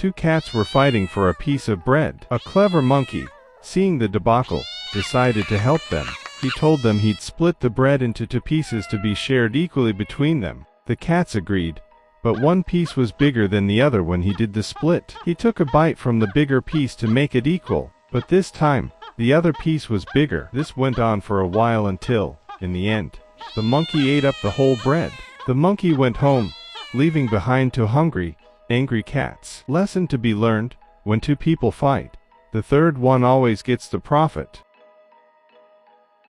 Two cats were fighting for a piece of bread. A clever monkey, seeing the debacle, decided to help them. He told them he'd split the bread into 2 pieces to be shared equally between them. The cats agreed, but one piece was bigger than the other when he did the split. He took a bite from the bigger piece to make it equal, but this time, the other piece was bigger. This went on for a while until, in the end, the monkey ate up the whole bread. The monkey went home, leaving behind 2 hungry, angry cats. Lesson to be learned: when 2 people fight, the third one always gets the profit.